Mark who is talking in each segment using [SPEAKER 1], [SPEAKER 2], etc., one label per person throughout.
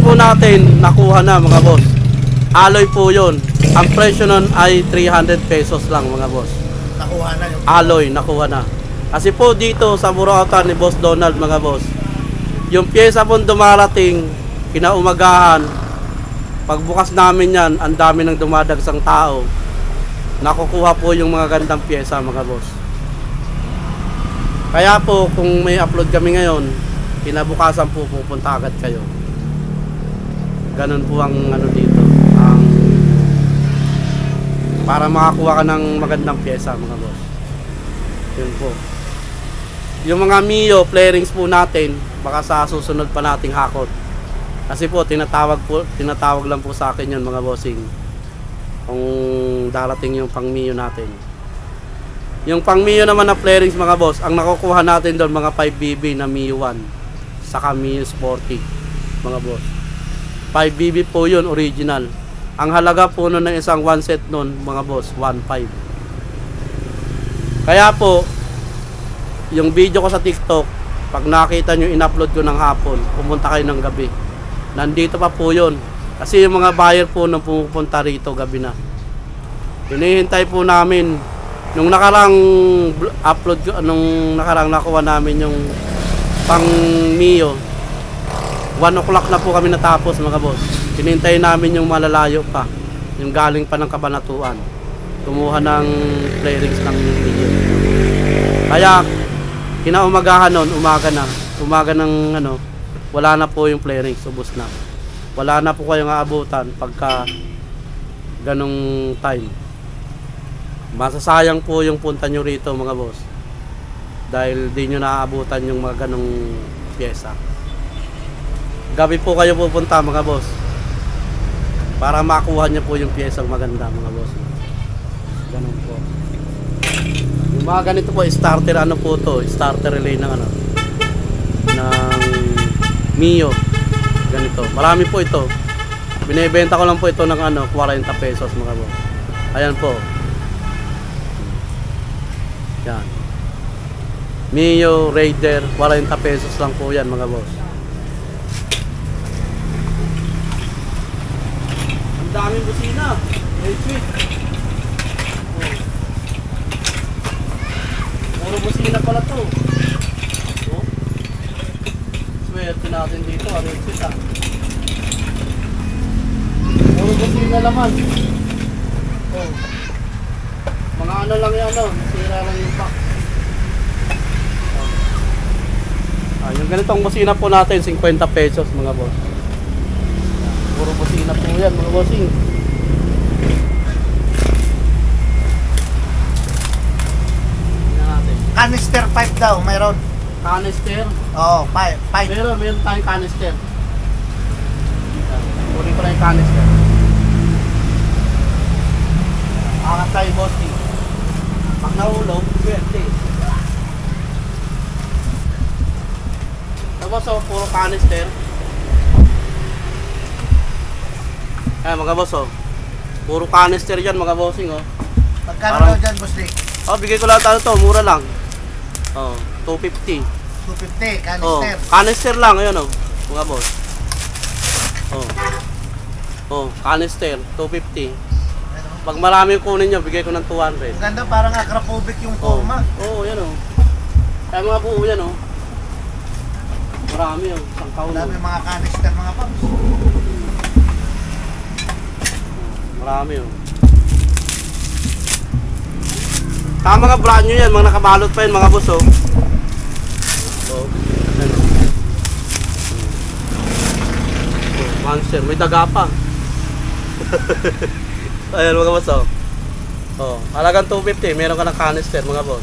[SPEAKER 1] po natin, nakuha na mga boss. Alloy po yun. Ang presyo nun ay 300 pesos lang mga boss.
[SPEAKER 2] Nakuha na yung
[SPEAKER 1] Alloy, nakuha na. Kasi po dito sa Burautan ni Boss Donald mga boss, yung pyesa po dumarating, kinaumagahan, pagbukas namin yan, ang dami ng dumadagsang tao. Nakukuha po yung mga gandang pyesa mga boss. Kaya po kung may upload kami ngayon, kinabukasan po pupunta agad kayo. Ganun po ang ano dito, ang para makakuha ka ng magandang pyesa mga boss. Yun po. Yung mga Mio flarings po natin, baka sa susunod pa nating hakot. Kasi po tinatawag lang po sa akin yun mga bossing. Kung darating yung pang Mio natin. Yung pang Mio naman na flarings mga boss, ang nakukuha natin doon mga 5BB na Mio 1 saka Mio Sporty mga boss. 5BB po yun original. Ang halaga po nun ng isang one set nun mga boss 1.5. Kaya po yung video ko sa TikTok, pag nakita nyo in-upload ko ng hapon, pumunta kayo ng gabi, nandito pa po yun. Kasi yung mga buyer po nung pupunta rito gabi na, hinihintay po namin. Nung nakarang upload, nung nakarang nakuha namin yung pang Mio, 1 o'clock na po kami natapos mga boss. Hinintay namin yung malalayo pa, yung galing pa ng Kabanatuan, kumuha ng flarings ng Mio. Kaya kinaumagahan nun, umaga ng ano, wala na po yung flarings, ubos na. Wala na po kayong aabutan pagka ganong time. Masasayang po yung punta nyo rito mga boss, dahil di nyo naaabutan yung mga ganong pyesa. Gabi po kayo pupunta mga boss, para makuha nyo po yung pyesang maganda mga boss. Ganun po. Yung mga ganito po, starter ano po to, starter relay ng ano, ng Mio. Ganito, marami po ito. Binebenta ko lang po ito ng ano, 40 pesos mga boss. Ayan po. Yan. Mio Raider, 40 pesos lang po yan mga boss. Ang daming busina. Hey, sweet. Oh. Puro busina pala to. Oh. Swerte natin dito. Ano yung sweet ah. Puro busina naman. Oh. Mga ano lang yan, no? Sira lang yung box. Yung ganitong busina po natin, 50 pesos mga boss. Puro busina po yan mga bossing.
[SPEAKER 2] canister pipe daw, mayroon.
[SPEAKER 1] Canister?
[SPEAKER 2] Oo, pipe.
[SPEAKER 1] Meron tayong canister. Puri pa lang yung canister. Angat tayo bossing. Pag nahulog, swerte. Tapos so, puro canister. Ayan mga boss oh. Puro canister yan mga bossing oh.
[SPEAKER 2] Magkano daw dyan, boss Nick?
[SPEAKER 1] Oh, bigay ko lang tayo to, mura lang. Oh, 250.
[SPEAKER 2] 250, canister.
[SPEAKER 1] Oh, canister lang, ayun oh, mga boss. Oh. Oh, canister, 250. Pag marami kunin nyo, bigay ko ng 200.
[SPEAKER 2] Ganda, parang acropovic yung forma.
[SPEAKER 1] Oo, yan o. Kaya mga buo yan o. Marami o, isang kaon.
[SPEAKER 2] Dami mga canister mga paps.
[SPEAKER 1] Marami o. Tama mga brand nyo yan, mga nakabalot pa yan mga boss o. Oh, yan o. Monster, may daga pa. Ayan mga boss oh. Oh, halagang 250, meron ka ng canister mga boss.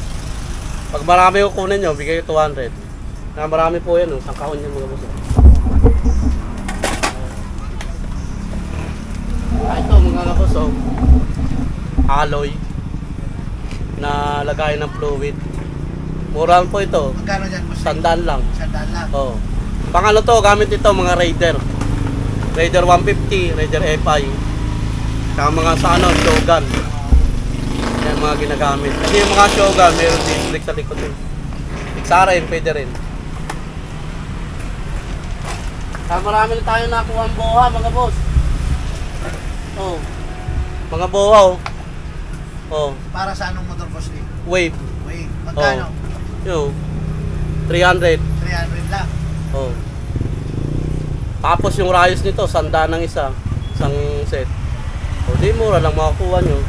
[SPEAKER 1] Pag marami kukunin nyo, bigay ko 200. Na marami po yan oh, isang kahon yan mga boss oh. Ito mga boss oh, alloy na lagay ng fluid. Mura po ito.
[SPEAKER 2] Magkano dyan, boss?
[SPEAKER 1] Sandaan lang.
[SPEAKER 2] Sandaan lang.
[SPEAKER 1] Oh. Pangalo to, gamit ito mga Raider. Raider 150, Raider FI. Saka mga sa ano, Shogun. Yan mga ginagamit. Kasi yung mga Shogun, meron din click sa likod eh. Sa rin, pwede rin. Marami na tayo nakuha ang boha, mga boss. Oh. Mga boha, oh. Oh,
[SPEAKER 2] Para sa anong motor boss ni?
[SPEAKER 1] wave.
[SPEAKER 2] Wait, magkano?
[SPEAKER 1] Yo. 300.
[SPEAKER 2] 300 lang.
[SPEAKER 1] Oh. Tapos yung rayos nito, 100 ng isa. Isang set. O, di mura lang makakuha nyo.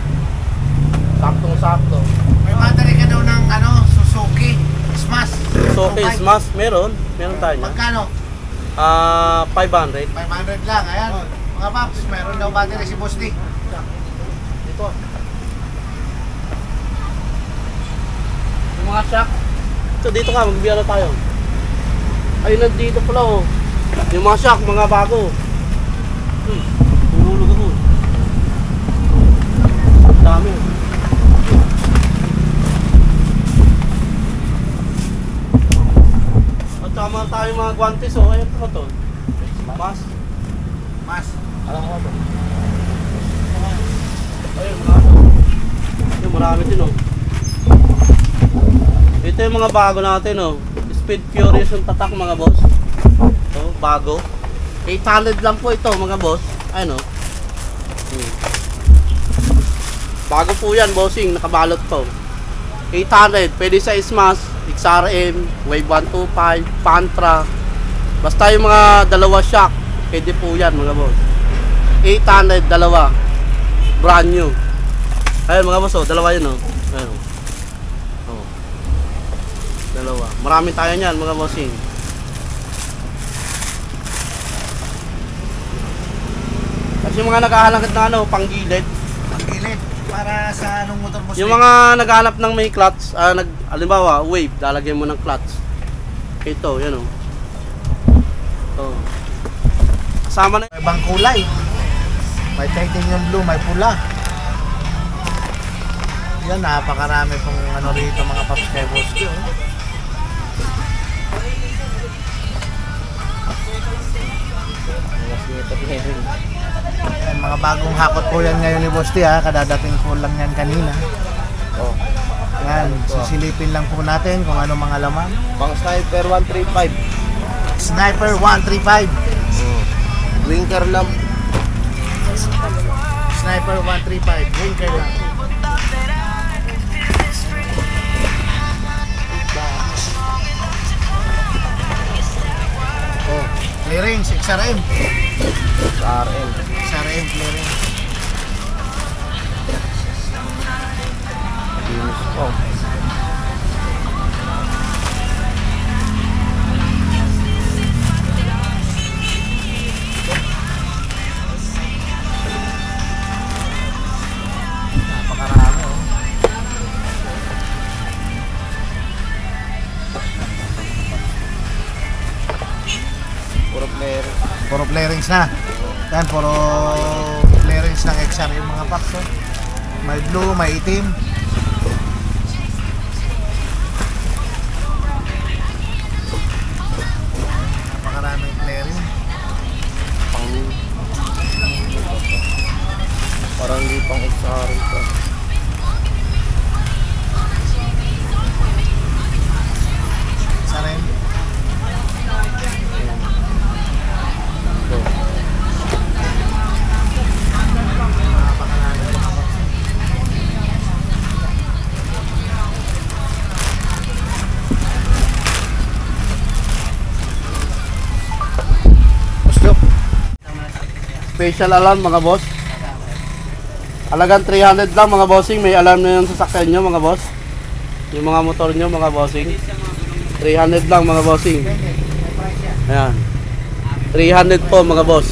[SPEAKER 1] Saktong-sakto.
[SPEAKER 2] May battery ka daw ng ano, Suzuki Smash.
[SPEAKER 1] Suzuki Smash, meron. Meron tayo niya.
[SPEAKER 2] Magkano?
[SPEAKER 1] 500.
[SPEAKER 2] 500 lang. Ayan. Mga paps, meron daw battery si boss ni.
[SPEAKER 1] Dito. Yung mga shock. Ito, dito ka, magbiyala tayo. Ay, nandito pala, oh. Yung mga shock, mga bago. Hululog ako. Ang dami. At tama tayo mga guantes, oh. Ayun pa to. Mas.
[SPEAKER 2] Mas.
[SPEAKER 1] Alam ko to. Ayun, mga to. Yung marami din, oh. Ito yung mga bago natin, oh. Speed Furious yung tatak, mga boss. Oh, bago. 800 lang po ito, mga boss. Ayun, oh. Bago po yan, bossing. Nakabalot po. 800. Pwede sa Smash, XRM, Wave 125, Pantra. Basta yung mga dalawa shock, pwede po yan, mga boss. 800, dalawa. Brand new. Ayun, mga boss, oh. Dalawa yun, oh. Ayun, oh. Dalawa. Marami tayo niyan, mga bossing. Kasi yung mga naghahanap na ano, panggilid.
[SPEAKER 2] Panggilid. Para sa anong motor boss ni?
[SPEAKER 1] Yung mga naghahanap ng may clutch, halimbawa, wave, lalagyan mo ng clutch. Ito, yan o. Oh. Kasama na.
[SPEAKER 2] Ibang kulay. May titanium blue, may pula. Yan, napakarami pong ano rito mga paps kay Boski. Oh. Yan, mga bagong hakot po yan ngayon ni Bosti ha. Kadadating po lang yan kanina.
[SPEAKER 3] Oh.
[SPEAKER 2] Yan, sisilipin lang po natin kung ano mga laman.
[SPEAKER 3] Pang Sniper 135.
[SPEAKER 2] Sniper 135.
[SPEAKER 3] Winker lamp.
[SPEAKER 2] Sniper 135. Winker lang. Oh, clearance, XRM.
[SPEAKER 3] RM.
[SPEAKER 2] XRM clearance.
[SPEAKER 3] Dinis po.
[SPEAKER 2] Napakarami oh.
[SPEAKER 3] Puro player.
[SPEAKER 2] Puro clearance na. Yan, puro clearance ng XR yung mga packs oh. May blue, may itim. Napakaraming clearance.
[SPEAKER 3] Pang... Parang hindi pang XR ito.
[SPEAKER 2] XRM.
[SPEAKER 3] Ito.
[SPEAKER 2] Napakarami mga packs. Gusto?
[SPEAKER 1] Special alarm, mga boss. Halagang 300 lang, mga bossing. May alarm na yung sasakyan nyo, mga boss. Yung mga motor nyo, mga bossing. 300 lang, mga bossing. Ayan. 300 po, mga boss.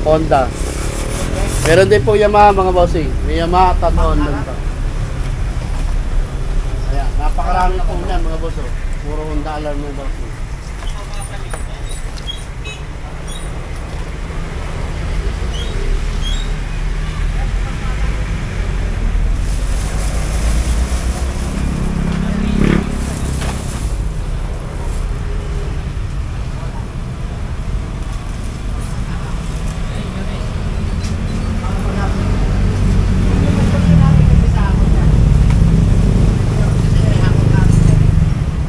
[SPEAKER 1] Honda. Meron din po Yamaha, mga bossing. May Yamaha at Honda. Ayan. Napakarami po yan, mga boss. Oh. Puro Honda alarm, mga bossing.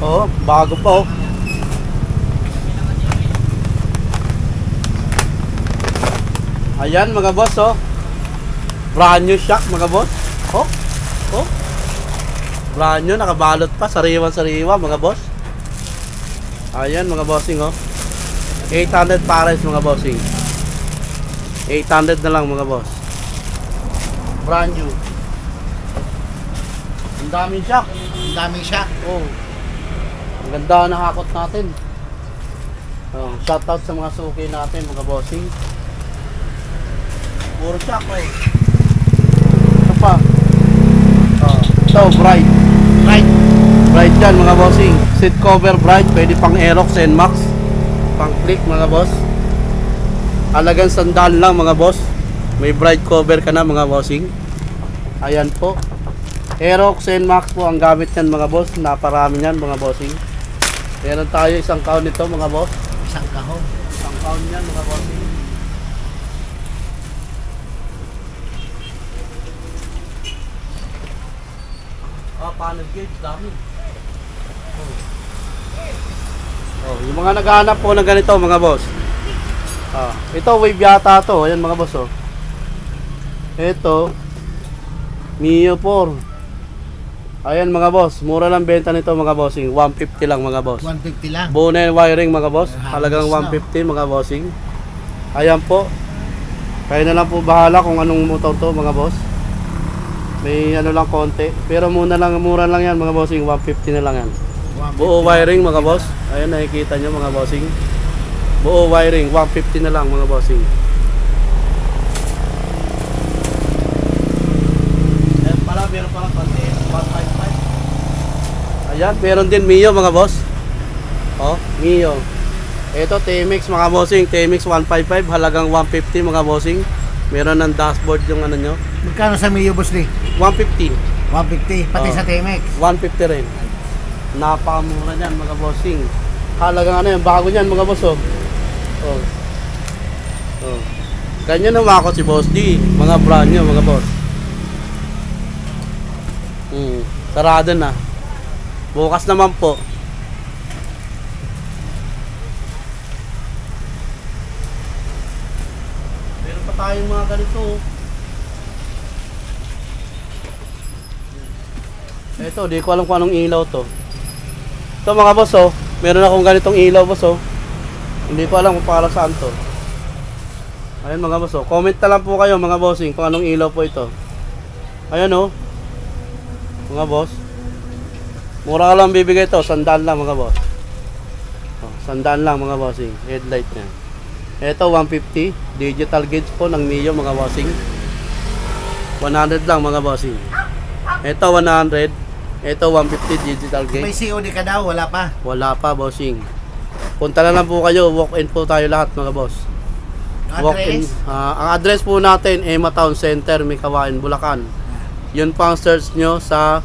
[SPEAKER 1] Oo, bago pa oh. Ayan mga boss, oh. Brand new shock mga boss. Oh. Oh. Brand new, nakabalot pa, sariwa-sariwa mga boss. Ayan mga bossing, oh. 800 pares mga bossing. 800 na lang mga boss. Brand new. Ang daming shock.
[SPEAKER 2] Ang daming shock.
[SPEAKER 1] Oh. Ang ganda na hakot natin. Oh, shoutout sa mga suki natin mga bossing. Puro shock, oh. Ito pa. Oh, ito bright. Bright yan mga bossing. Seat cover bright, pwede pang Aerox and Max. Pang click mga boss. Halagang sandal lang mga boss. May bright cover ka na mga bossing. Ayan po. Aerox and Max po ang gamit yan mga boss. Naparami yan mga bossing. Meron tayo isang count nito mga boss.
[SPEAKER 2] Isang kahon.
[SPEAKER 1] Isang count yan mga bossing. Panel gauge, dami. Oh, yung mga naghahanap po ng ganito mga boss. Ito wave yata to. Ayan mga boss, oh. Ito Mio 4. Ayan mga boss, mura lang benta nito mga bossing. 150 lang mga boss.
[SPEAKER 2] 150 lang.
[SPEAKER 1] Buo na yung wiring mga boss. Halagang
[SPEAKER 2] Halos
[SPEAKER 1] 150 mga bossing. Ayan po. Kayo na lang po bahala kung anong motor to mga boss. May ano lang konti. Pero mura lang yan mga bossing. 150 na lang yan.
[SPEAKER 2] 150
[SPEAKER 1] Buo wiring mga boss. Ayan nakikita nyo mga bossing. Buo wiring 150 na lang mga bossing. Ayan pala, meron pala konti 155. Ayan, meron din Mio mga boss. Oh, Mio. Ito TMX mga bossing. TMX 155 halagang 150 mga bossing. Meron ng dashboard yung ano nyo.
[SPEAKER 2] Magkano sa Mio boss di?
[SPEAKER 1] 150.
[SPEAKER 2] 150 pati
[SPEAKER 1] Oh.
[SPEAKER 2] sa TMX.
[SPEAKER 1] 150 rin. Napakamura niyan mga bossing. Halagang ano yan, bago niyan mga boss, oh. Oh. Oh. Ganyan naman ako si Boss D. Mga brand new mga boss. Sarado na. Bukas naman po. Meron pa tayong mga ganito, oh. Ito, di ko alam kung anong ilaw to. Ito mga boss, oh. Meron akong ganitong ilaw boss, oh. Hindi ko alam kung para saan to. Ayan mga boss, oh. Comment na lang po kayo mga bossing kung anong ilaw po ito. Ayan, oh. Mga boss. Mura ka lang bibigay ito. Sandaan lang mga boss. Oh, sandaan lang mga bossing. Headlight niya. Ito 150. Digital gauge po ng Mio mga bossing. 100 lang mga bossing. Ito 100. Ito 150 digital gauge.
[SPEAKER 2] May COD ka daw, wala pa.
[SPEAKER 1] Wala pa bossing. Punta na lang po kayo. Walk-in po tayo lahat mga boss. Walk-in.
[SPEAKER 2] Address?
[SPEAKER 1] Ang address po natin Emma Town Center, Mikawain, Bulacan. Yun pa ang search nyo sa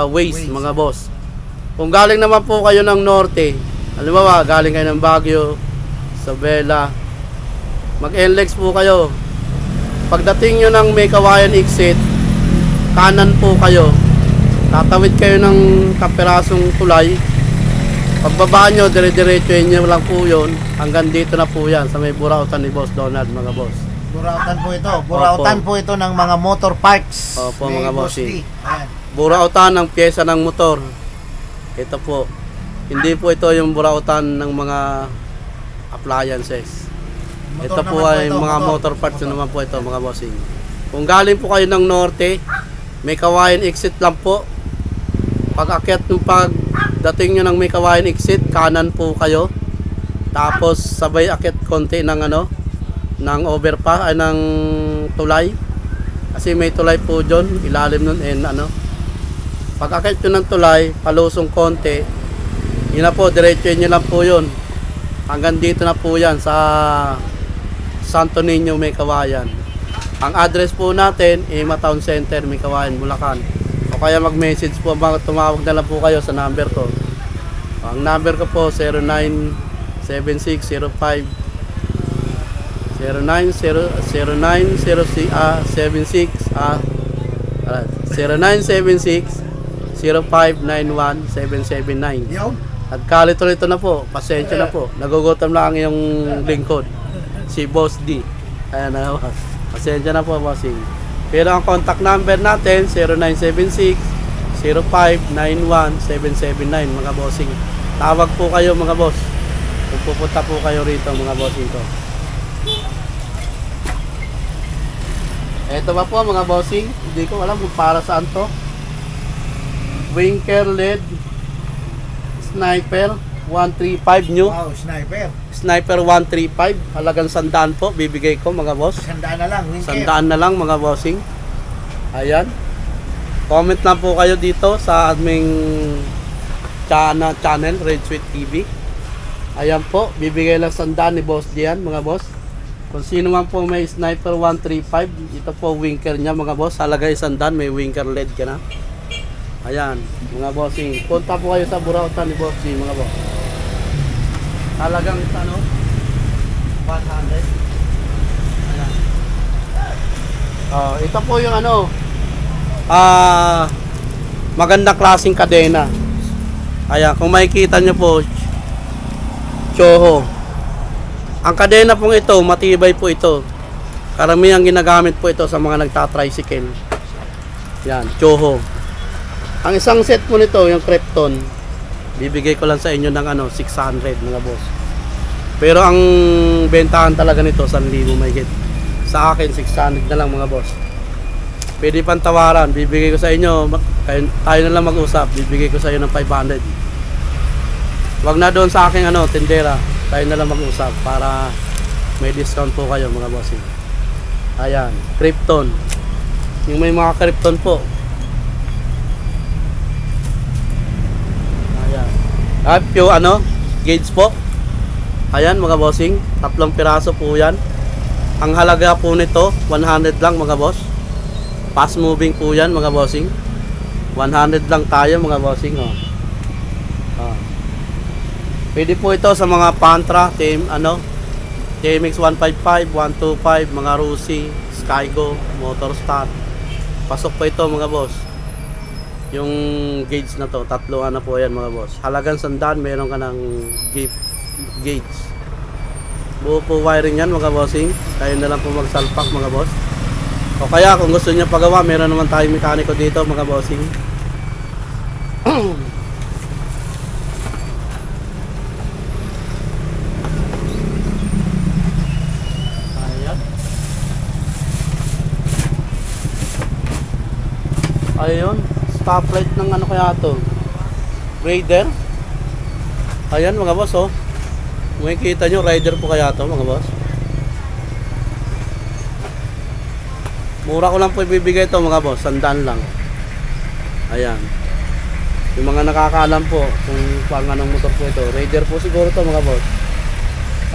[SPEAKER 1] Waze mga boss. Kung galing naman po kayo ng norte, halimbawa galing kayo ng Baguio, Isabela, mag-NLEX po kayo. Pagdating nyo ng Mikawayan exit, kanan po kayo. Tatawid kayo ng kapirasong tulay. Pagbaba nyo, dire-diretsuhin nyo lang po yun. Hanggang dito na po yan sa may burautan ni Boss Donald mga boss.
[SPEAKER 2] Burautan po ito. Burautan po ito ng mga motor parts.
[SPEAKER 1] Opo,
[SPEAKER 2] ni
[SPEAKER 1] mga
[SPEAKER 2] Boss
[SPEAKER 1] bossing.
[SPEAKER 2] D. Ayan.
[SPEAKER 1] Burautan ng pyesa ng motor. Ito po. Hindi po ito yung burautan ng mga appliances.
[SPEAKER 2] Motor
[SPEAKER 1] Ito po
[SPEAKER 2] naman
[SPEAKER 1] ay
[SPEAKER 2] ito,
[SPEAKER 1] mga motor parts na naman po ito mga bossing. Kung galing po kayo ng norte, may Kawayan exit lang po. Pag akyat ng pagdating nyo ng may Kawayan exit, kanan po kayo. Tapos sabay akyat konti ng ano, ng overpass ay ng tulay. Kasi may tulay po dyan, ilalim nun and ano. Pag akyat nyo ng tulay, palusong konti, yun na po, diretsuhin nyo lang po yun. Hanggang dito na po yan sa Santo Niño, may Kawayan. Ang address po natin, Emma Town Center, may Kawayan, Bulacan. O kaya mag-message po, tumawag na lang po kayo sa number ko. Ang number ko po, 097605 0976-0591-779.
[SPEAKER 2] Yo.
[SPEAKER 1] At kalito-lito na po, pasensya na po. Nagugutom lang yung lingkod. si Boss D. Ayan na, boss. Pasensya na po, bossing. Pero ang contact number natin, 0976-0591-779, mga bossing. Tawag po kayo, mga boss. Kung pupunta po kayo rito, mga bossing ko. Ito ba po, mga bossing? Hindi ko alam kung para saan to. Winker LED Sniper 135 new.
[SPEAKER 2] Wow, sniper.
[SPEAKER 1] Sniper 135, halagang 100 po bibigay ko, mga boss.
[SPEAKER 2] 100 na lang, winker.
[SPEAKER 1] 100 na lang, mga bossing. Ayan. Comment lang po kayo dito sa aming channel Red Sweet TV. Ayan po, bibigay lang 100 ni Boss diyan, mga boss. Kung sino man po may Sniper 135, ito po winker niya, mga boss. Halaga 100, may winker LED ka na. Ayan, mga bossing. Punta po kayo sa Burautan ni Boss D, mga boss. Talagang ano, 100. Ayan. Ito po yung ano, magandang klaseng kadena. Ayan, kung makikita nyo po, Choho. Ang kadena pong ito, matibay po ito. Karamihan ginagamit po ito sa mga nagtatricycle. Yan, Choho. Ang isang set po nito, yung Krypton, bibigay ko lang sa inyo ng ano, 600, mga boss. Pero ang bentahan talaga nito, 1,000 mahigit. Sa akin, 600 na lang, mga boss. Pwede pang tawaran, bibigay ko sa inyo, tayo na lang mag-usap, bibigay ko sa inyo ng 500. Wag na doon sa akin ano, tindera, tayo na lang mag-usap para may discount po kayo, mga bossing. Ayan, Krypton. Yung may mga Krypton po. Ayan. At yung ano, gauge po. Ayan, mga bossing, 3 piraso po yan. Ang halaga po nito, 100 lang, mga boss. Fast moving po yan, mga bossing. 100 lang tayo, mga bossing. Pwede po ito sa mga Pantra, TMX 155, 125, mga Rusi, Skygo, Motorstar. Pasok po ito, mga boss. Yung gauge na to, 3 na po yan, mga boss. Halagang 100, meron ka ng gauge. Buo po wiring yan, mga bossing. Kayo na lang po magsalpak, mga boss. O kaya kung gusto niyo pagawa, meron naman tayong mekaniko dito, mga bossing. Ayun, stoplight ng ano kaya to? Raider. Ayan, mga boss, oh. Makikita nyo, rider po kaya to, mga boss. Mura ko lang po ibibigay to, mga boss, 100 lang. Ayan. Yung mga nakakaalam po kung pang anong motor po ito, Raider po siguro to, mga boss.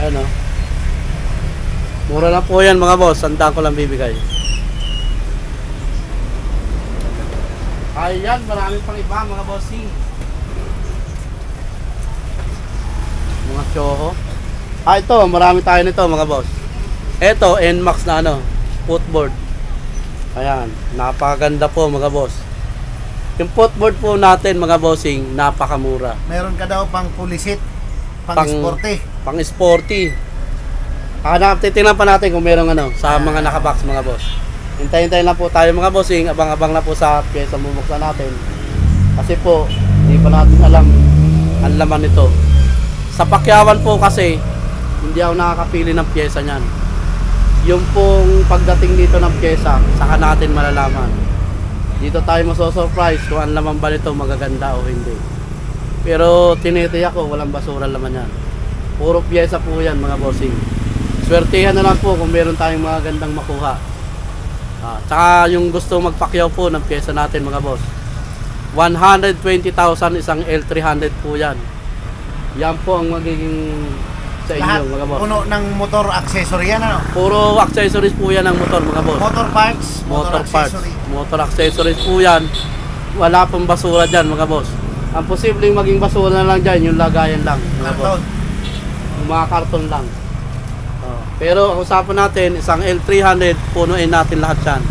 [SPEAKER 1] Ayan, oh. Mura lang po yan, mga boss, 100 ko lang bibigay. Ayan, marami pang iba, mga bossing. Mga Choho. Ito, marami tayo nito, mga boss. Ito, NMAX na ano, footboard. Ayan, napakaganda po, mga boss. Yung footboard po natin, mga bossing, napakamura.
[SPEAKER 2] Meron ka daw pang pulisit, pang sporty.
[SPEAKER 1] Pang sporty. Titingnan pa natin kung merong ano, sa mga nakabox, mga boss. Hintayin-hintayin lang po tayo, mga bossing, abang-abang na po sa pyesa bubuksan natin. Kasi po, hindi pa natin alam ang laman nito. Sa pakyawan po kasi, hindi ako nakakapili ng pyesa niyan. Yung pong pagdating dito ng pyesa, saka natin malalaman. Dito tayo maso-surprise kung ang laman ba nito magaganda o hindi. Pero tinitiyak ko, walang basura laman yan. Puro pyesa po yan, mga bossing. Swertihan na lang po kung meron tayong mga gandang makuha. Tsaka yung gusto magpakyaw po ng pyesa natin, mga boss, 120,000 isang L300 po yan. Yan po ang magiging sa inyo,
[SPEAKER 2] Lahat,
[SPEAKER 1] mga boss.
[SPEAKER 2] puno ng motor accessory yan, ano?
[SPEAKER 1] Puro accessories po yan ng motor, mga boss.
[SPEAKER 2] Motor parts,
[SPEAKER 1] Motor parts,
[SPEAKER 2] accessory.
[SPEAKER 1] motor accessories po yan. Wala pong basura dyan, mga boss. Ang posibleng maging basura na lang dyan, yung lagayan lang, mga boss.
[SPEAKER 2] Karton.
[SPEAKER 1] Yung mga karton lang. Pero ang usapan natin, isang L300, punuin natin lahat yan.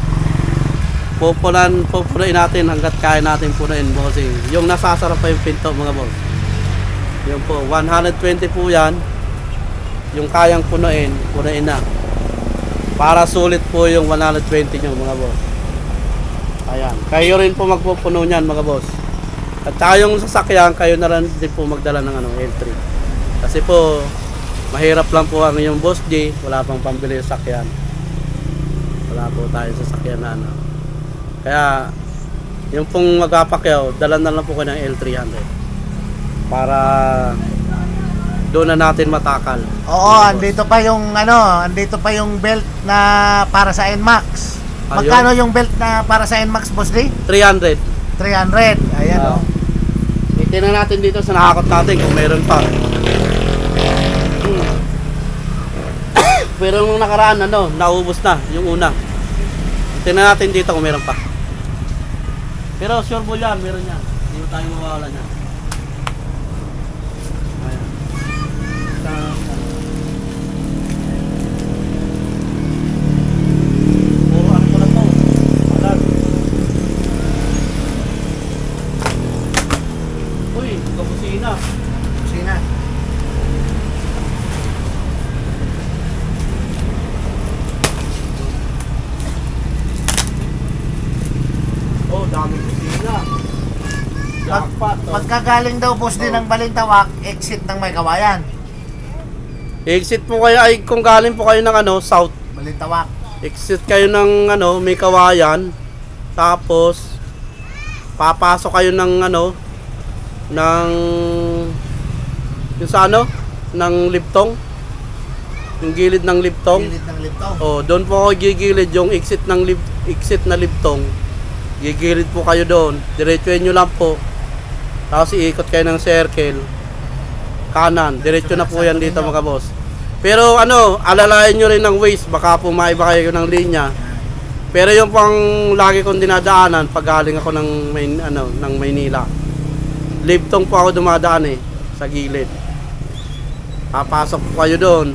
[SPEAKER 1] Pupunuin natin hanggat kaya natin punuin, bossing. Yung nasasarap pa yung pinto, mga boss. Yung po, 120 po yan. yung kayang punuin na. Para sulit po yung 120 nyo mga boss. Ayan. Kayo rin po magpupuno niyan mga boss. At saka yung sasakyan, kayo na rin din po magdala ng L3. Kasi po, mahirap lang po ang yung Boss J, wala pang pambili yung sakyan. Wala po tayo sa sakyan na ano. Kaya, yung pong magpapakyaw, dala na lang po kayo ng L300. Para doon na natin matakal.
[SPEAKER 2] Oo, andito pa yung andito pa yung belt na para sa NMAX. Magkano yung belt na para sa NMAX, Boss D?
[SPEAKER 1] 300.
[SPEAKER 2] 300. Ayan oh.
[SPEAKER 1] Tingnan natin dito sa nakakot natin kung meron pa. Pero nung nakaraan, naubos na yung una. Tingnan natin dito kung meron pa. Pero sure po yan, meron yan. Hindi mo tayo mawawala yan. Ayan. Puro ano ko na to. Alam. Uy, kapusina.
[SPEAKER 2] Sina.
[SPEAKER 1] Oh, daming kusina. Jackpot.
[SPEAKER 2] Magkagaling daw, Boss D, ng Balintawak, exit ng May Kawayan.
[SPEAKER 1] Exit po kayo ay kung galing po kayo ng south.
[SPEAKER 2] Balintawak.
[SPEAKER 1] Exit kayo ng may Kawayan. Tapos papasok kayo ng ng yung sa ng Liptong. Yung gilid ng Liptong.
[SPEAKER 2] Gilid ng Liptong.
[SPEAKER 1] Oh, doon po ako gigilid yung exit ng exit na Liptong. Gigilid po kayo doon. Diretsuhin nyo lang po. Tapos iikot kayo ng circle. Kanan. Diretso na po yan dito mga boss. Pero alalayan nyo rin ng ways. Baka po maiba kayo ng linya. Pero yung pang lagi kong dinadaanan pag galing ako ng Maynila. Liptong po ako dumadaan sa gilid. Papasok po kayo doon.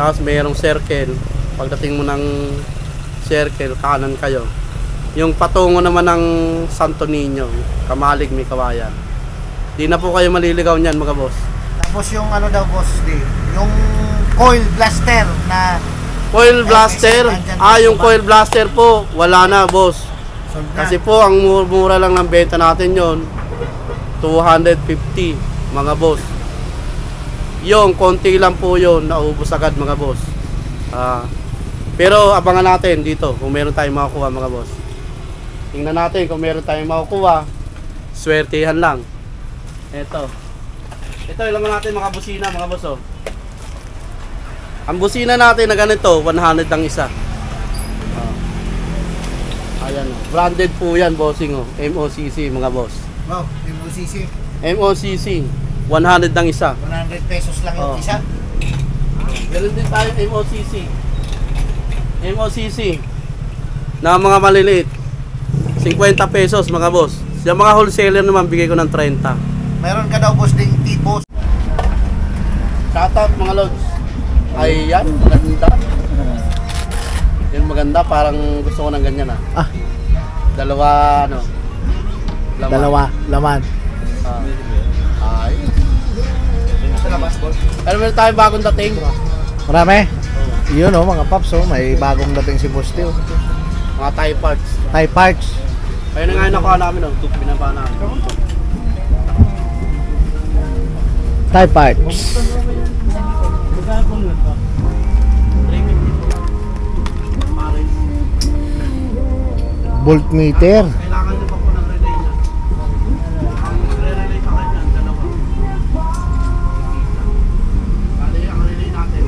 [SPEAKER 1] Tapos mayroong circle. Pagdating mo ng circle, kanan kayo. Yung patungo naman ng Santo Niño, Kamalig, May Kawayan. Di na po kayo maliligaw niyan mga boss.
[SPEAKER 2] Tapos yung daw, Boss D, yung coil blaster na
[SPEAKER 1] Coil blaster? Yung coil blaster po, wala na boss.
[SPEAKER 2] sold na.
[SPEAKER 1] Kasi po, ang mura lang ng benta natin yon 250 mga boss. Yung konti lang po yon, naubos agad mga boss. Pero abangan natin dito kung meron tayong makukuha mga boss. Tingnan natin kung meron tayong makukuha. Swertihan lang. Ito ilang natin mga busina mga boss. Ang busina natin na ganito 100 ang isa. Ayan, branded po yan bossing MOCC mga boss.
[SPEAKER 2] Wow, MOCC.
[SPEAKER 1] MOCC 100 ang isa.
[SPEAKER 2] 100 pesos lang yung isa.
[SPEAKER 1] Meron din tayo MOCC na mga maliliit 50 pesos mga boss. Yung mga wholesaler naman bigay ko ng 30.
[SPEAKER 2] Meron ka daw, Boss ding tipos.
[SPEAKER 1] Shoutout mga lods. Ayan, maganda. Yan maganda, parang gusto ko ng ganyan Dalawa
[SPEAKER 2] laman.
[SPEAKER 1] Ay. Pero meron tayong bagong dating.
[SPEAKER 2] Marami. Yun mga paps, may bagong dating si Boss D.
[SPEAKER 1] Mga Thai parts.
[SPEAKER 2] Thai parts.
[SPEAKER 1] Kaya na nga nakuha namin binaba namin.
[SPEAKER 2] Thai parts. Voltmeter.
[SPEAKER 1] Kailangan nyo pa po ng relay niya. Ang relay pa kayo niyan, dalawa. Bali, ang relay natin,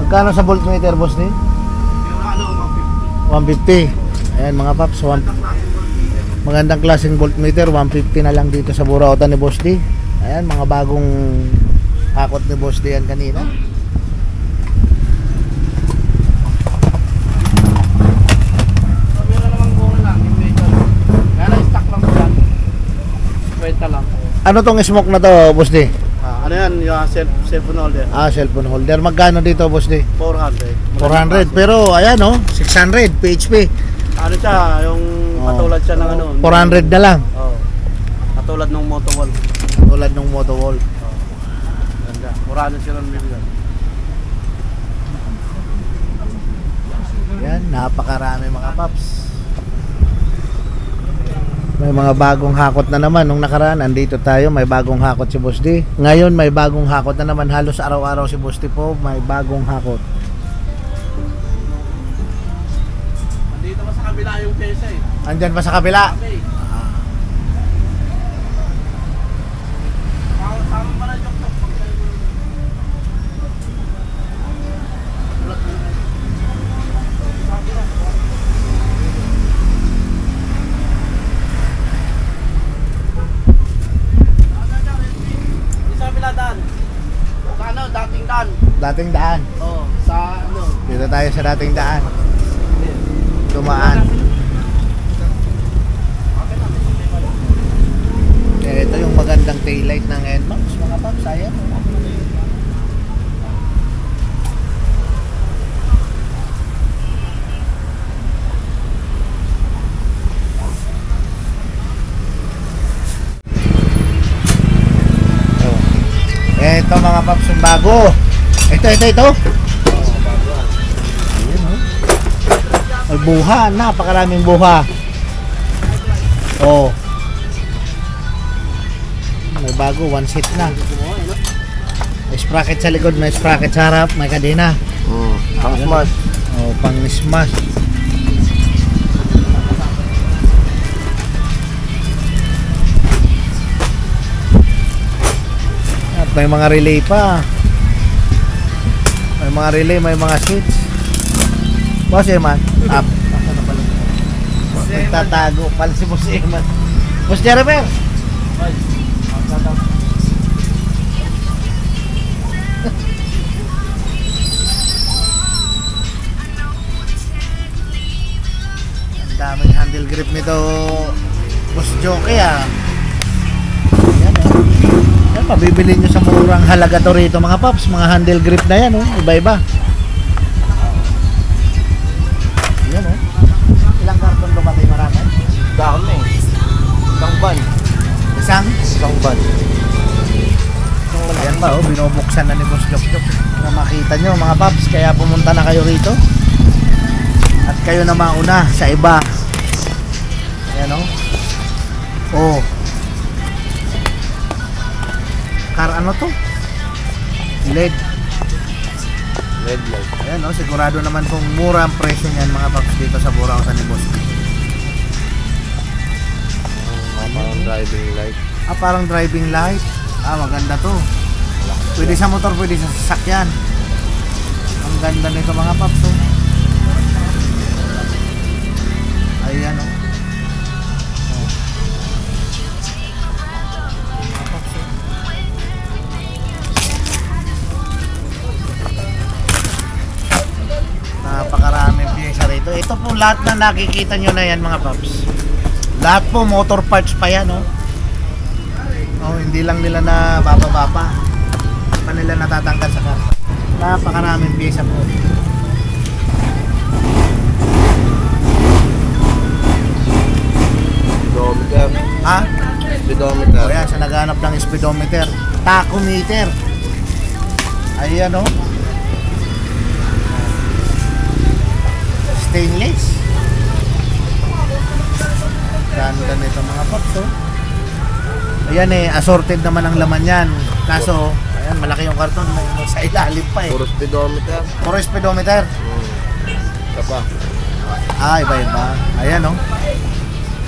[SPEAKER 2] Magkano sa voltmeter, Boss D?
[SPEAKER 1] yung
[SPEAKER 2] 150. Ayan mga paps, magandang klaseng voltmeter, 150 na lang dito sa Burautan ni Boss D. Ayan, mga bagong akot ni Boss D yan kanina.
[SPEAKER 1] Meron namang mura lang, yung medyo. Kaya na-stock lang po yan. Kwenta lang.
[SPEAKER 2] Ano tong smoke na to, Boss D?
[SPEAKER 1] Ano yan, yung cellphone holder.
[SPEAKER 2] Cellphone holder. Magkano dito, Boss D?
[SPEAKER 1] 400.
[SPEAKER 2] 400. Pero ayan 600 PHP.
[SPEAKER 1] Ano siya, yung katulad siya ng
[SPEAKER 2] 400 na lang.
[SPEAKER 1] Katulad ng Motowall.
[SPEAKER 2] Tulad ng Motowall.
[SPEAKER 1] Ganda. Murano sila ng million.
[SPEAKER 2] Yan, napakarami mga paps. May mga bagong hakot na naman. Nung nakaraan, andito tayo, may bagong hakot si Boss D. Ngayon, may bagong hakot na naman. Halos araw-araw si Boss D po, may bagong hakot.
[SPEAKER 1] Dito pa sa kabila yung pyesa eh.
[SPEAKER 2] Andyan pa sa kabila.
[SPEAKER 1] Okay. Sama pa na yung sa kabila daan. Sa ano, dating daan.
[SPEAKER 2] Dating daan.
[SPEAKER 1] Oo, sa ano.
[SPEAKER 2] Dito tayo sa dating daan. Dumaan. Ito yung magandang taillight ng NMAX mga paps. Ayan. Ito mga paps yung bago. Ito. Ayan, oh. May buha, napakaraming buha. Oh. May bago, one seat na. May sprocket sa likod, may sprocket sa harap, may kadena.
[SPEAKER 3] Pang smash.
[SPEAKER 2] Oh, pang smash. At may mga relay pa. May mga relay, may mga switch. Boss Eman, up. Tatago pala si Boss Eman. Boss Jeremy. Ang daming handle grip nito, Boss Jockey ah. Yan oh. Yan, mabibili nyo sa murang halaga to rito mga paps. Mga handle grip na yan oh, iba-iba. Yan oh. Ilang karton dumating marami?
[SPEAKER 3] Dami. Isang ban. Isang ban.
[SPEAKER 2] Ayan ba oh, binubuksan na ni Boss Jok para makita nyo mga paps. Kaya pumunta na kayo rito. At kayo na mauna sa iba. Ayan oh. Oh. Car ano to? LED.
[SPEAKER 3] Red light.
[SPEAKER 2] Ayan oh, sigurado naman pong mura ang presyo niyan mga paps dito sa Burautan ni Boss.
[SPEAKER 3] Parang driving light.
[SPEAKER 2] Ah, parang driving light. Ah, maganda to. Pwede sa motor, pwede sa sasakyan. Ang ganda nito mga paps oh. Ayan oh. Oh. Mga paps oh. Napakaraming pyesa rito. Ito po lahat na nakikita nyo na yan mga paps. Lahat po motor parts pa yan oh. Oh, hindi lang nila na bababa pa. Hindi pa nila natatanggal sa karta. Napakaraming pyesa po.
[SPEAKER 3] Speedometer.
[SPEAKER 2] Ha?
[SPEAKER 3] Speedometer.
[SPEAKER 2] O yan, sa naghanap ng speedometer. Tachometer. Ayan oh. Stainless. Ganda nito mga paps oh. Ayan eh, assorted naman ang laman yan. Kaso, ayan, malaki yung karton. May sa ilalim pa eh.
[SPEAKER 3] Puro speedometer.
[SPEAKER 2] Puro speedometer.
[SPEAKER 3] Ito pa.
[SPEAKER 2] Ah, iba-iba. Ayan oh.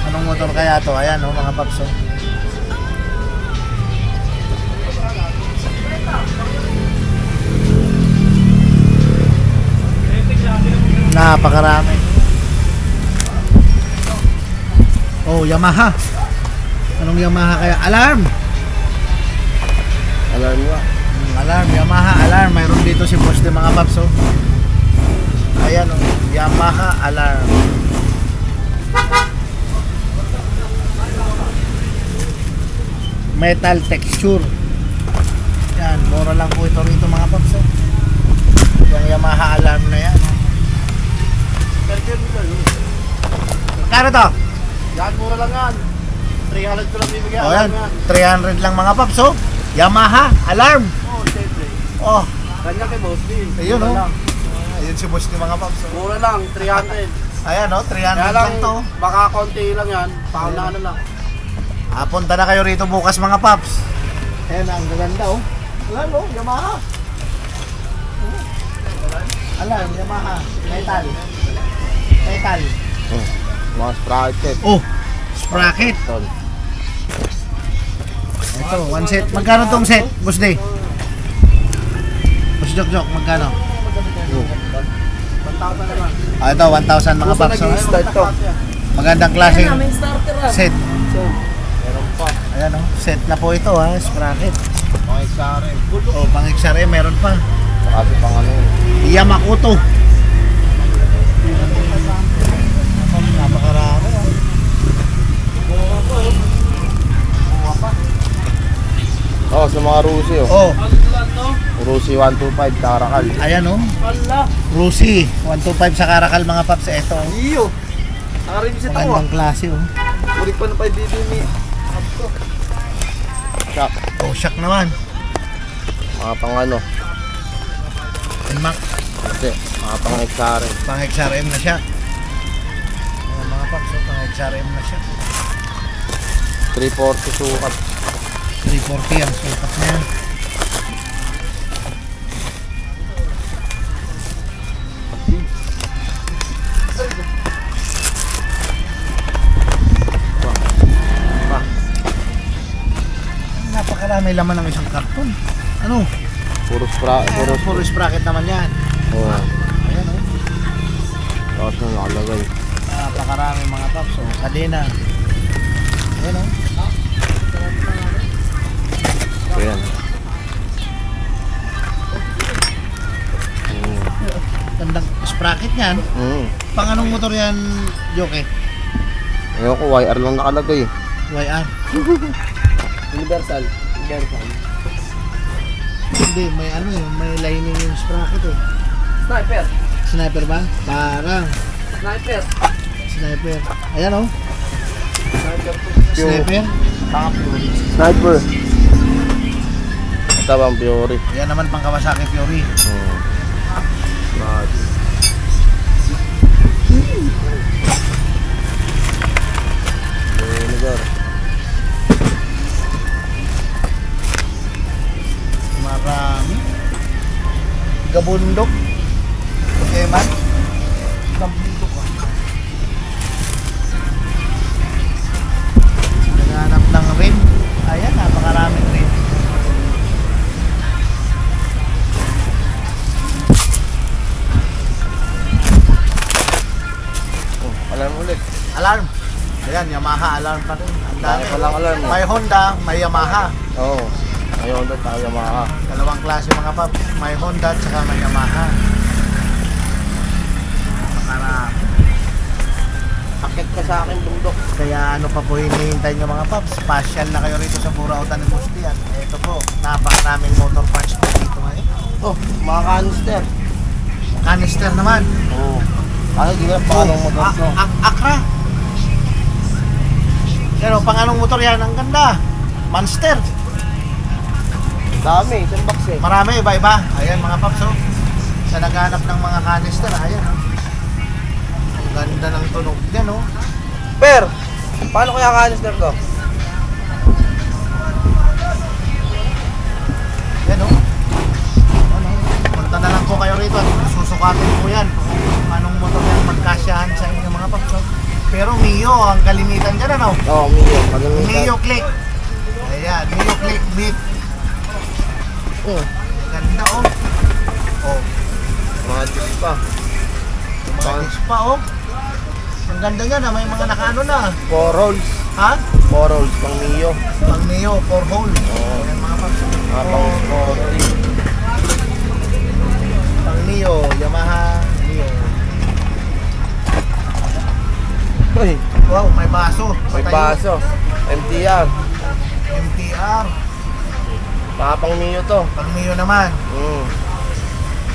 [SPEAKER 2] Anong motor kaya to? Ayan oh, mga paps oh. Napakarami. Oh, Yamaha. Anong Yamaha kaya? Alarm!
[SPEAKER 3] Alarm nga.
[SPEAKER 2] Alarm, Yamaha, alarm. Mayroon dito si Boss de mga paps oh. Ayan oh, Yamaha alarm. Metal texture. Yan, mura lang po ito rito mga paps oh. Yung Yamaha alarm na yan. Kano to?
[SPEAKER 1] Yan, mura lang yan. 300 ko lang bibigyan.
[SPEAKER 2] O yan, 300 lang mga paps oh. Yamaha alarm.
[SPEAKER 1] Oo, siyempre.
[SPEAKER 2] Oh,
[SPEAKER 1] Kanya kay Boss D.
[SPEAKER 2] ayun
[SPEAKER 1] Mura
[SPEAKER 2] oh.
[SPEAKER 1] lang.
[SPEAKER 2] Ayun si boss ni mga paps. Oh.
[SPEAKER 1] Mura lang, 300.
[SPEAKER 2] Ayan oh, 300
[SPEAKER 1] Kaya
[SPEAKER 2] lang
[SPEAKER 1] lang,
[SPEAKER 2] to.
[SPEAKER 1] baka konti lang yan. Pauna na lang.
[SPEAKER 2] Punta na kayo rito bukas mga paps. Ayan, ang gaganda oh. Alam oh, Yamaha. Alam, Yamaha. Metal. Metal.
[SPEAKER 3] Mga sprocket.
[SPEAKER 2] Oh, sprocket.
[SPEAKER 3] Ton.
[SPEAKER 2] Ito, one set. Magkano tong set, Boss Day? Boss Jok, magkano?
[SPEAKER 1] 1,000 naman.
[SPEAKER 2] Ito, 1,000 mga paps. Oh.
[SPEAKER 3] Nag-i-start to.
[SPEAKER 2] Magandang klaseng set.
[SPEAKER 3] Meron pa.
[SPEAKER 2] Ayan oh, set na po ito ha, sprocket.
[SPEAKER 3] Mga XRM.
[SPEAKER 2] Oh, pang XRM meron pa.
[SPEAKER 3] Kasi pang ano yun.
[SPEAKER 2] Yamakuto. Napakarami ha.
[SPEAKER 3] Oh, sa mga Rusi oh.
[SPEAKER 2] Oh,
[SPEAKER 3] Rusi 125 Karakal.
[SPEAKER 2] ayan oh.
[SPEAKER 1] Wala.
[SPEAKER 2] Rusi, 125 sa Karakal mga paps. Ito oh.
[SPEAKER 3] Iyo. Nakarevisit ako ah.
[SPEAKER 2] Magandang klase oh.
[SPEAKER 3] Ulit pa na 5 BB ni. Shock.
[SPEAKER 2] Oh, shock naman.
[SPEAKER 3] Mga pang ano.
[SPEAKER 2] Nmax,
[SPEAKER 3] Kasi, mga pang XRM.
[SPEAKER 2] pang XRM na shock. Ayan mga paps, oh, pang XRM na shock.
[SPEAKER 3] 340 sukat.
[SPEAKER 2] 340 ang sukat niya. Napakarami laman ng isang karton. Ano?
[SPEAKER 3] Puro sprocket.
[SPEAKER 2] Puro sprocket naman yan.
[SPEAKER 3] Oh.
[SPEAKER 2] Ayan oh.
[SPEAKER 3] Tapos na nakalagay.
[SPEAKER 2] Napakarami mga paps. Oh. Kadena. Ayan oh.
[SPEAKER 3] So yan.
[SPEAKER 2] Gandang sprocket yan. Pang anong motor yan, Joke?
[SPEAKER 3] Ayoko, YR lang nakalagay.
[SPEAKER 2] YR?
[SPEAKER 3] Universal.
[SPEAKER 2] Hindi, may ano eh, may lining yung sprocket eh.
[SPEAKER 1] Sniper.
[SPEAKER 2] Sniper ba? Parang
[SPEAKER 1] Sniper.
[SPEAKER 2] sniper. Ayan oh.
[SPEAKER 3] Yung-
[SPEAKER 2] Sniper.
[SPEAKER 3] Sniper. Ito bang Fiori.
[SPEAKER 2] Ayan naman pang Kawasaki Fury.
[SPEAKER 3] Lugar.
[SPEAKER 2] Marami. Gabundok. Okay man. Gabundok ah. Naghanap ng rim. Ayan, napakaraming rim.
[SPEAKER 3] Alam ulit.
[SPEAKER 2] Alarm. Ayan, Yamaha alarm pa rin. Ang dami.
[SPEAKER 3] Walang alarm.
[SPEAKER 2] May Honda, may Yamaha.
[SPEAKER 3] Oo. Ngayon doon tayo Yamaha.
[SPEAKER 2] Dalawang klase mga paps. May Honda at saka may Yamaha. Napakarami.
[SPEAKER 3] Akit ka sa akin bundok.
[SPEAKER 2] Kaya ano pa po hinihintay nyo mga paps? Pasyal na kayo rito sa Burautan ni Bustian. Ito po, napakaraming motor parts po dito ngayon.
[SPEAKER 3] Oh, mga canister.
[SPEAKER 2] Canister naman.
[SPEAKER 3] Oo. Ano, di ba pa anong motor to?
[SPEAKER 2] Akra. Pero pang anong motor yan? Ang ganda. Monster.
[SPEAKER 3] Dami, isang box eh.
[SPEAKER 2] Marami, iba-iba. Ayan mga paps oh. Sa naghanap ng mga canister, ayan oh. Ang ganda ng tunog yan oh.
[SPEAKER 3] Per, paano kaya canister to?
[SPEAKER 2] Yan oh. Ano? Punta na lang po kayo rito at susukatin po yan. Kung anong motor yan magkasyahan sa inyo mga paps oh. Pero Mio ang kalimitan dyan ano?
[SPEAKER 3] Oo, Mio. Pagamitan.
[SPEAKER 2] Mio Click. Ayan, Mio Click Beat. Ganda oh. Oh,
[SPEAKER 3] Mga disc pa.
[SPEAKER 2] mga disc pa oh. Ang ganda niya na, may mga nakaano na.
[SPEAKER 3] 4 rolls.
[SPEAKER 2] Ha?
[SPEAKER 3] 4 rolls pang Mio.
[SPEAKER 2] Pang Mio, 4 hole.
[SPEAKER 3] Oo.
[SPEAKER 2] Ayan mga paps.
[SPEAKER 3] Mga pang sporty.
[SPEAKER 2] Pang Mio, Yamaha, Mio.
[SPEAKER 3] Uy,
[SPEAKER 2] Wow, may baso.
[SPEAKER 3] may
[SPEAKER 2] Patayo.
[SPEAKER 3] baso. MTR.
[SPEAKER 2] MTR.
[SPEAKER 3] Mga pang Mio to.
[SPEAKER 2] Pang Mio naman.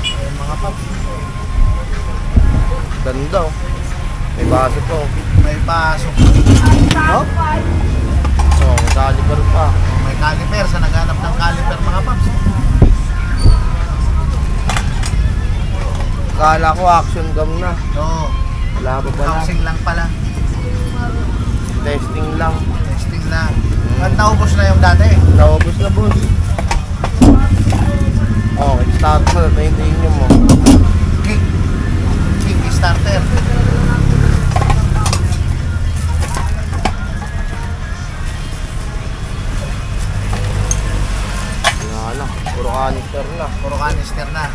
[SPEAKER 2] Ayan mga paps.
[SPEAKER 3] Ganda oh. May baso to.
[SPEAKER 2] May baso. Oh?
[SPEAKER 3] Oh, caliper pa.
[SPEAKER 2] May caliper. Sa naghanap ng caliper mga paps.
[SPEAKER 3] Akala ko action gum na.
[SPEAKER 2] Oo.
[SPEAKER 3] Wala pa pala.
[SPEAKER 2] Housing lang pala.
[SPEAKER 3] Testing lang.
[SPEAKER 2] Testing lang. At naubos na yung dati.
[SPEAKER 3] Naubos na, boss. Okay, start mo. Nahindihin nyo mo.
[SPEAKER 2] Kick starter.
[SPEAKER 3] Wala. Puro canister na.
[SPEAKER 2] Puro canister na.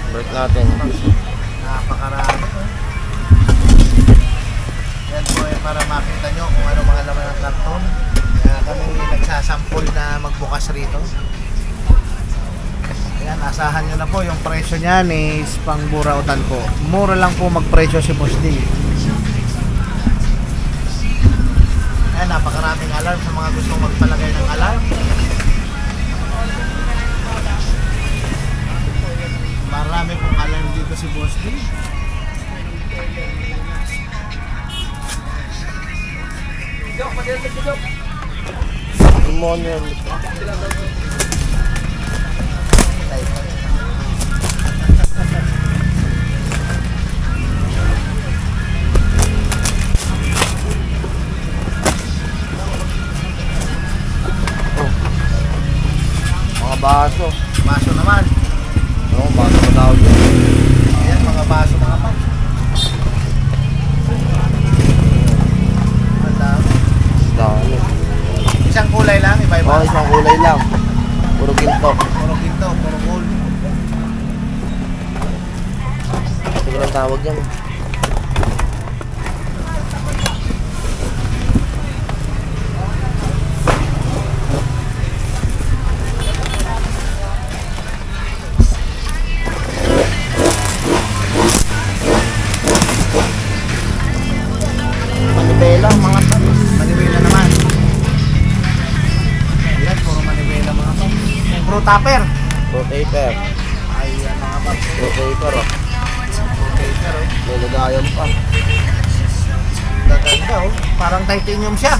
[SPEAKER 3] Break natin.
[SPEAKER 2] Napakarami. Yan po ay para makita nyo kung ano mga laman ng karton. Kaya kami nagsasample na magbukas rito. Ayan, asahan nyo na po yung presyo niyan is pang burautan po. Mura lang po magpresyo si Boss D. Ayan, napakaraming alarm sa mga gustong magpalagay ng alarm. Marami pong alarm dito si Boss D.
[SPEAKER 3] Demonyo. Mga baso.
[SPEAKER 2] Baso naman.
[SPEAKER 3] Oo, baso na tawag yun.
[SPEAKER 2] Ayan, mga baso mga pang.
[SPEAKER 3] Dami.
[SPEAKER 2] Isang kulay lang, iba-iba.
[SPEAKER 3] Oo, isang kulay lang. Puro ginto.
[SPEAKER 2] Puro ginto, puro gold.
[SPEAKER 3] Sige lang tawag yan. Manibela, mga panis.
[SPEAKER 2] Manibela naman. Ayan, puro manibela mga pang. Pro topper.
[SPEAKER 3] Rotator.
[SPEAKER 2] Ayan mga pang.
[SPEAKER 3] Rotator, oh.
[SPEAKER 2] Rotator, oh.
[SPEAKER 3] May lagayan pa.
[SPEAKER 2] Gaganda, oh. Parang titanium siya.